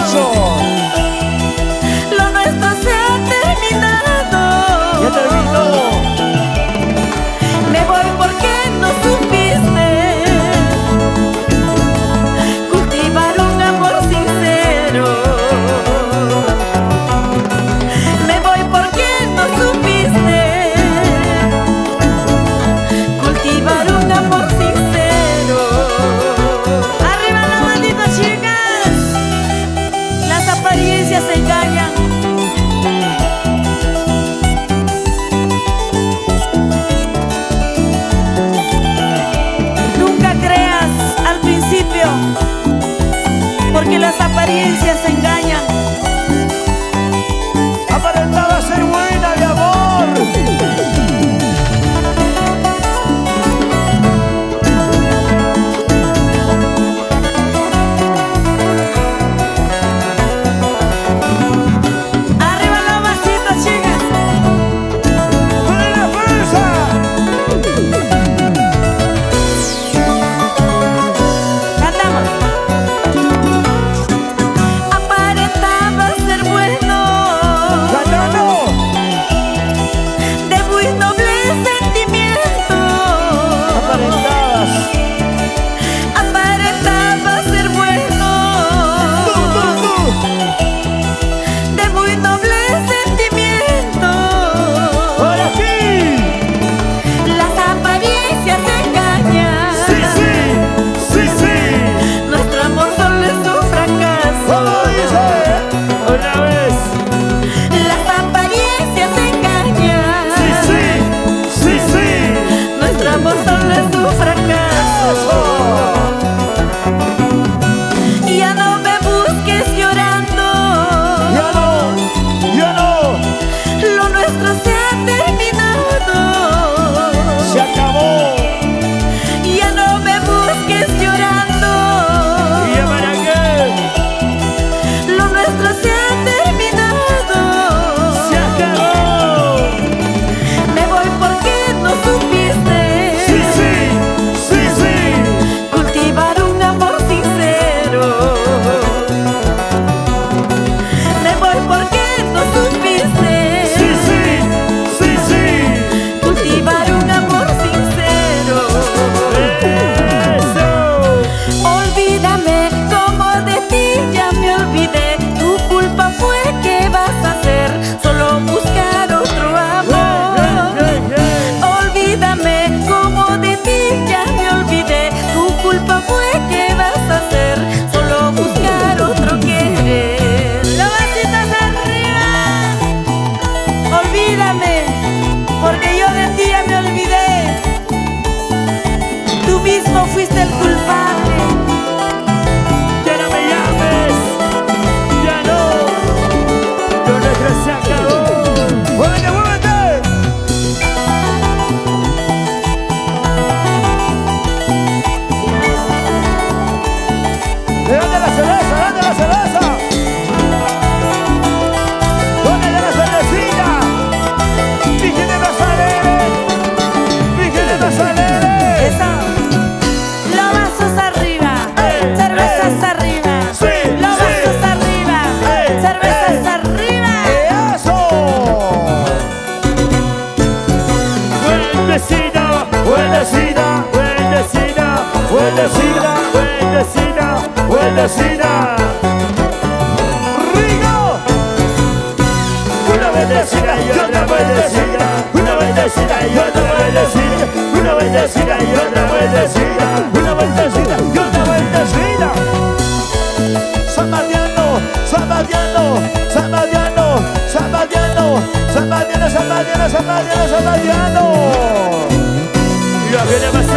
mucho. Lo nuestro se ha terminado. Ya terminó. Me voy porque no supiste cultivar un amor sincero. Me voy porque no supiste cultivar un amor sincero. Arriba la manito, chicas. Las apariencias engañan. Porque las apariencias engañan. Aparentaba ser buena, mi amor. Arriba la vasita, chicas. ¡Con la fuerza! Cantamos. Aparentaba ser bueno, ¡Cantando! de muy noble sentimiento. Aparentabas. Aparentaba ser bueno, de muy noble sentimiento. ¡Ahora sí! Las apariencias engañan. ¡Sí, sí! ¡Sí, sí! Nuestro amor solo es un fracaso. ¿Cómo dice? Una vez. Las apariencias engañan. ¡Sí, sí! ¡Sí, sí! Nuestro amor solo es un fracaso. Y ya no me busques llorando. ¡Ya no! ¡Ya no! Lo nuestro se ha terminado. ¡Se acabó! Ya no me busques llorando. ¿Y ya para qué? Lo nuestro se ha terminado. ¡Se acabó! Me voy porque no supiste ¡Sí, sí! ¡Sí, sí! cultivar un amor sincero. Me voy porque no supiste ¡Sí, sí! ¡Sí, sí! cultivar un amor sincero. ¡Eso! Olvídame como de ti ya me olvidé. Tu culpa fue, ¿qué vas a hacer? Solo buscar otro amor. Olvídame como de ti ya me olvidé. Tu culpa fue, ¿qué vas a hacer? Solo buscar otro querer. Las vasitas arriba. Olvídame, porque yo de ti ya me olvidé. Tú mismo fuiste el culpable. ¡Ya no me llames! ¡Ya no! ¡Lo nuestro se acabó! ¡Muévete, muévete! ¡Dale la cerveza! ¡Dale la cerveza! ¡Dale la cervecita! ¡Vígete más alegre! ¡Vígete más alegre! Eso. Los vasos arriba, cervezas arriba. Sí, Los sí. vasos arriba, cervezas arriba. ¡Eso! Buendecida, buendecida, buendecida, buendecida, buendecida, buendecida. ¡Rico! Una bendecida y otra bendecida, una bendecida y otra bendecida, una bendecida y otra bendecida, una bendecida y otra bendecida. Zapateando, zapateando, zapateando, zapateando, zapateando, zapateando, zapateando, zapateando. Y la viene más